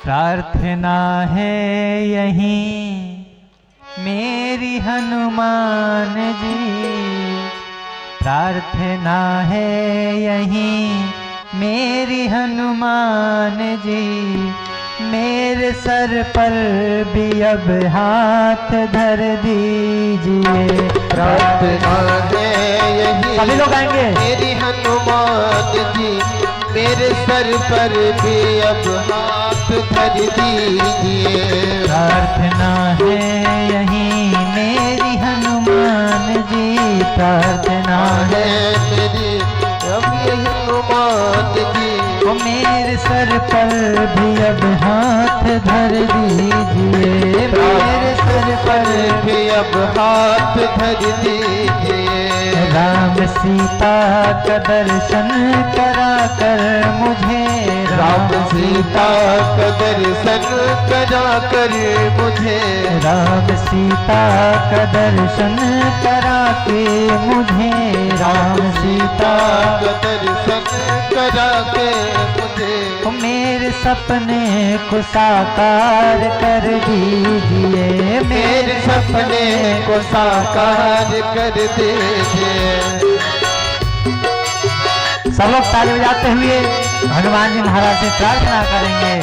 प्रार्थना है यहीं मेरी हनुमान जी, प्रार्थना है यहीं मेरी हनुमान जी, मेरे सर पर भी अब हाथ धर दीजिए। प्रार्थना है यही सभी लोग आएंगे। मेरी हनुमान जी, मेरे सर पर भी अब हाथ धर दीजिए। प्रार्थना है यहीं मेरी हनुमान जी, प्रार्थना है मेरी अब ये हनुमान जी, वो मेरे सर पर भी अब हाथ धर दीजिए, मेरे सर पर भी अब हाथ धर दीजिए। राम सीता का दर्शन करा कर मुझे, राम सीता का दर्शन करा कर मुझे, राम सीता का दर्शन करा के मुझे, राम सीता का दर्शन करा के मुझे। मेरे सपने को साकार कर दीजिए, मेरे सपने को साकार कर दीजिए। सब लोग ताली बजाते हुए हनुमान जी महाराज से प्रार्थना करेंगे।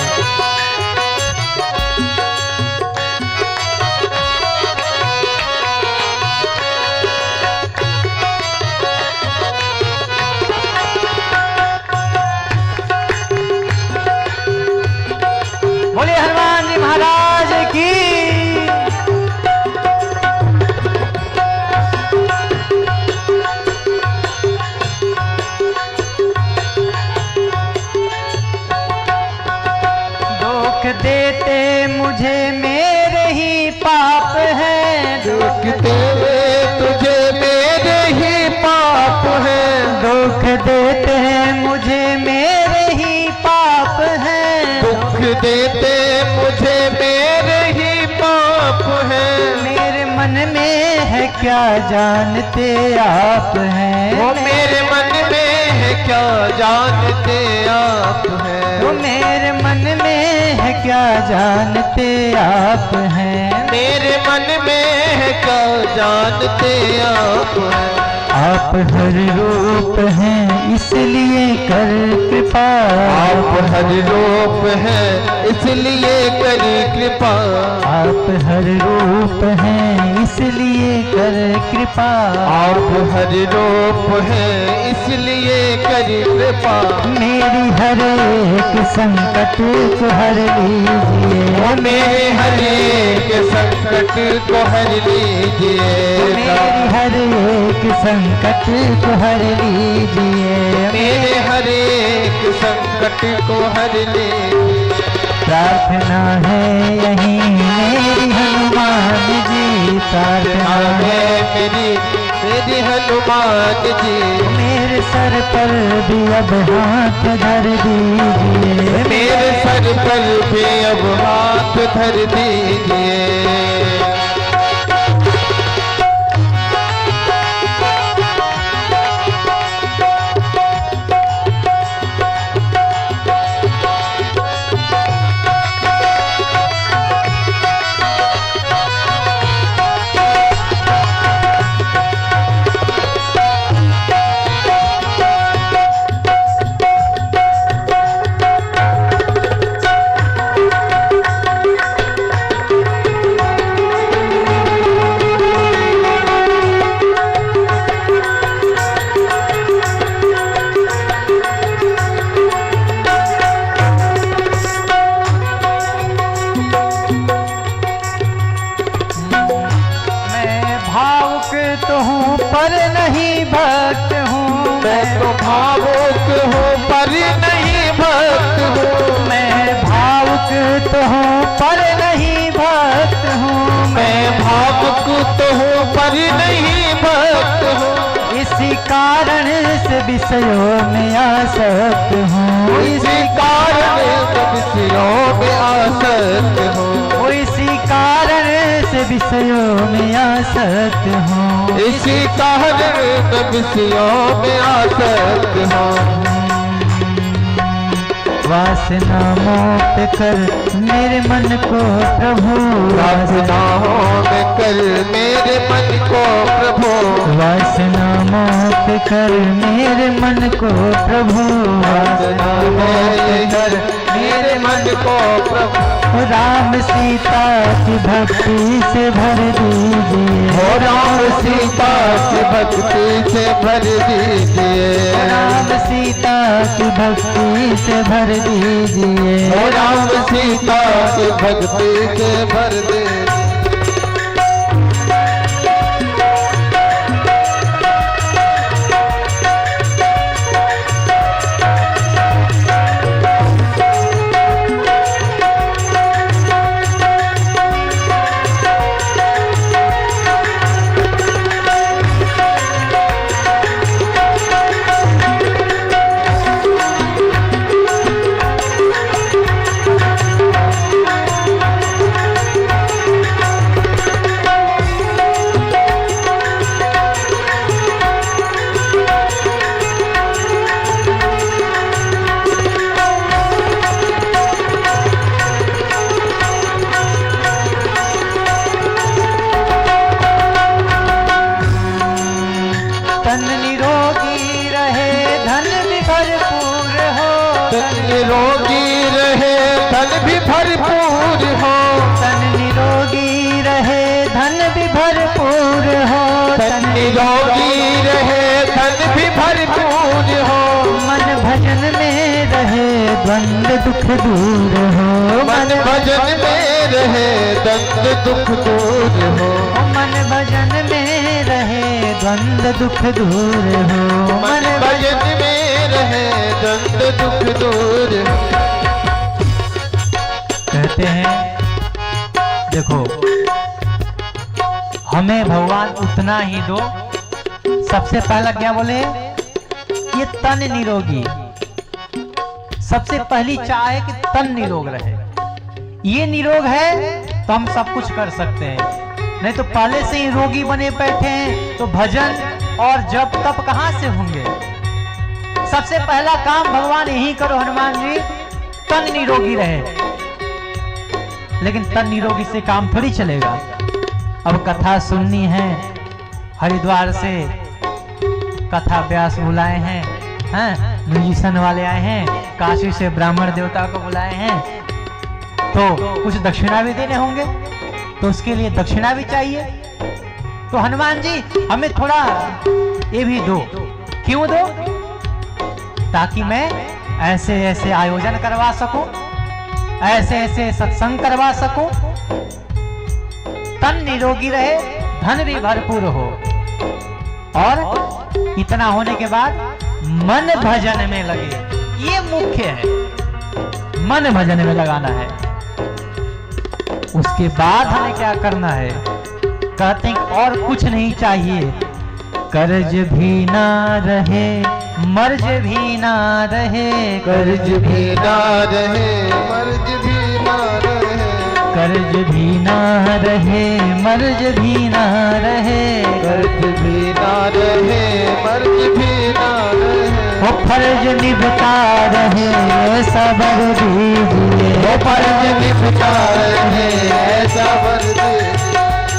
बोलिए हनुमान जी महाराज की। दुख देते मुझे मेरे ही पाप हैं, दुख देवे तुझे मेरे ही पाप है, दुख देते मुझे मेरे ही पाप हैं, दुख देते मुझे मेरे ही पाप है। मेरे मन में है क्या जानते आप हैं, वो मेरे मन में है क्या जानते आप हैं, वो मेरे मन में है क्या जानते आप हैं, मेरे मन में है क्या जानते आप हैं। आप हर रूप हैं इसलिए कर कृपा, आप हर रूप है इसलिए करी कृपा, आप हर रूप हैं इसलिए कर कृपा, आप हर रूप है इसलिए करी कृपा। मेरी हर एक संकट को हर लीजिए, वो मेरे हर एक संकट को हर लीजिए, मेरी हर एक संकट को हर लीजिए, मेरे हर एक संकट को हर लीजिए। प्रार्थना है यहीं मेरी हनुमान जी, प्रार्थना है मेरी हनुमान जी, मेरे सर पर भी अब हाथ धर दीजिए, मेरे सर पर भी अब हाथ धर दीजिए। तो हूँ पर नहीं भक्त हूँ, मैं तो भावुक हूँ पर नहीं भक्त हूँ, मैं भावुक तो हूँ पर नहीं भक्त हूँ, मैं भावुक तो हूँ पर नहीं भक्त हूँ। इसी कारण से विषयों में आसक्त हूँ, इसी कारण विषयों में आसक्त हूँ, इसी कारण से विषयों में आसक्त हूँ, इसी कारण विषयों में आसक्त हूँ। वासना मुक्त कर मेरे मन को प्रभु, वासनाओं में कर मेरे मन को प्रभु, वासना मुक्त कर मेरे मन को प्रभु, वासना मुक्त कर मेरे मन को प्रभु। राम सीता की भक्ति से भर दीजिए, हो राम सीता की भक्ति से भर दीजिए, राम सीता की भक्ति से भर दीजिए, हो राम सीता की भक्ति से भर दीजिए। तन निरोगी रहे धन भी भरपूर हो, तन निरोगी रहे धन भी भरपूर हो, तन निरोगी रहे धन भी भरपूर हो, तन निरोगी रहे धन भी भरपूर हो, मन भजन में रहे द्वंद्व दुख दूर हो, मन भजन में रहे द्वंद्व दुख दूर हो, मन भजन में रहे द्वंद्व दुख दूर हो, मन भजन में रहे द्वंद्व दुख दूर हो। कहते हैं देखो हमें भगवान उतना ही दो। सबसे पहला क्या बोले, ये तन निरोगी, सबसे पहली चाह है कि तन निरोग रहे। ये निरोग है तो हम सब कुछ कर सकते हैं, नहीं तो पहले से ही रोगी बने बैठे हैं तो भजन और जप तप कहां से होंगे। सबसे पहला काम भगवान यही करो हनुमान जी, तन निरोगी रहे। लेकिन तन निरोगी से काम थोड़ी चलेगा। अब कथा सुननी है, हरिद्वार से कथा व्यास बुलाए हैं, म्यूजिशियन वाले आए हैं, काशी से ब्राह्मण देवता को बुलाए हैं, तो कुछ दक्षिणा भी देने होंगे, तो उसके लिए दक्षिणा भी चाहिए। तो हनुमान जी हमें थोड़ा ये भी दो। क्यों दो? ताकि मैं ऐसे ऐसे आयोजन करवा सकूं, ऐसे ऐसे सत्संग करवा सकूं, तन निरोगी रहे, धन भी भरपूर हो, और इतना होने के बाद मन भजन में लगे। ये मुख्य है, मन भजन में लगाना है। उसके बाद हमें क्या करना है? कहते हैं और कुछ नहीं चाहिए, कर्ज भी ना रहे, मर्ज भी ना रहे, कर्ज भी ना रहे, मर्ज भी ना रहे, कर्ज भी ना रहे, मर्ज भी ना रहे, कर्ज भी ना रहे, मर्ज भी ना रहे, वो फर्ज निभता रहे ऐसा वर दीजिए, वो फर्ज निभता रहे ऐसा वर दीजिए,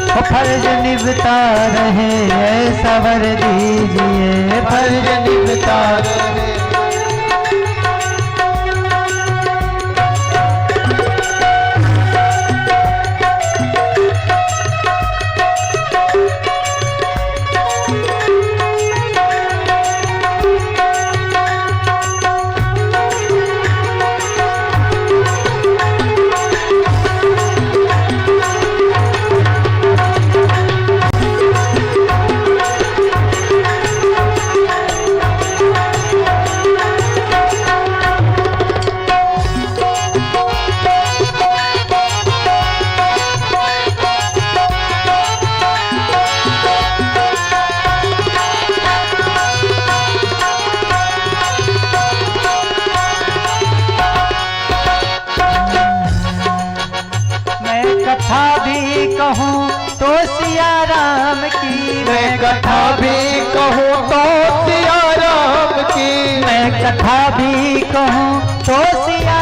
वो फर्ज निभता रहे ऐसा वर दीजिए, फर्ज निभता रहे। कथा भी कहूँ तो सिया राम की, मैं कथा भी कहूँ तो सिया राम की, मैं कथा भी कहूँ तो सिया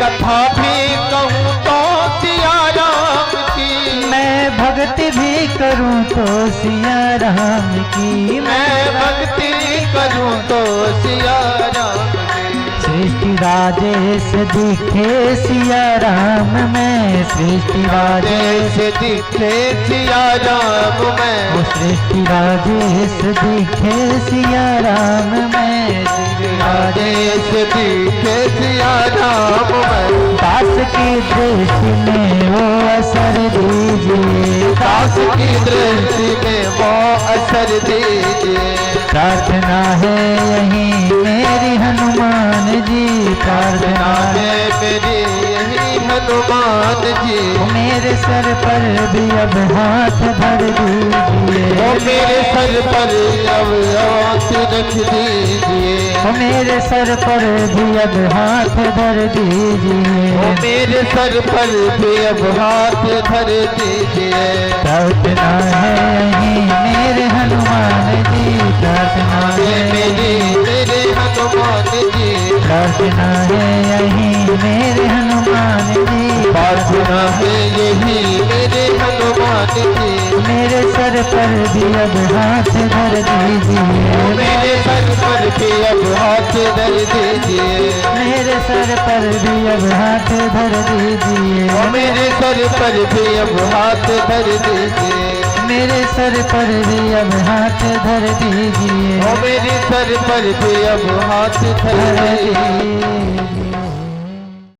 कथा भी कहूँ तो सिया राम की, मैं भक्ति भी करूं तो सिया राम की, मैं भक्ति करूँ तो सिया राम की। सृष्टि राजेश दिखे सिया राम में, सृष्टि राजेश जैसे दिखे सिया राम में, वो सृष्टि राजेश दिखे सिया राम में, सृष्टि राजेश जैसे दिखे सिया राम में। दास की दृष्टि में वो असर दीजिए, दास की दृष्टि में वो असर दीजिए। प्रार्थना है यही मेरी हनुमान जी, प्रार्थना है मेरी यही हनुमान जी। वो मेरे सर पर भी अब हाथ धर दीजिए, वो मेरे सर पर अब हाथ रख दीजिए, वो मेरे सर पर भी अब हाथ धर दीजिए, वो मेरे सर पर भी अब हाथ धर दीजिए। प्रार्थना है यही मेरे हनुमान जी, प्रार्थना है मेरे हनुमान जी, प्रार्थना है यही मेरे हनुमान जी, प्रार्थना है यही मेरे हनुमान जी। मेरे सर पर भी अब हाथ धर दीजिए, मेरे सर पर भी अब हाथ धर दीजिए, मेरे सर पर भी अब हाथ धर दीजिए, मेरे सर पर भी अब हाथ धर दीजिए, मेरे सर पर भी अब हाथ धर दीजिए, मेरे सर पर भी अब हाथ धर धर दीजिए। दीजिए।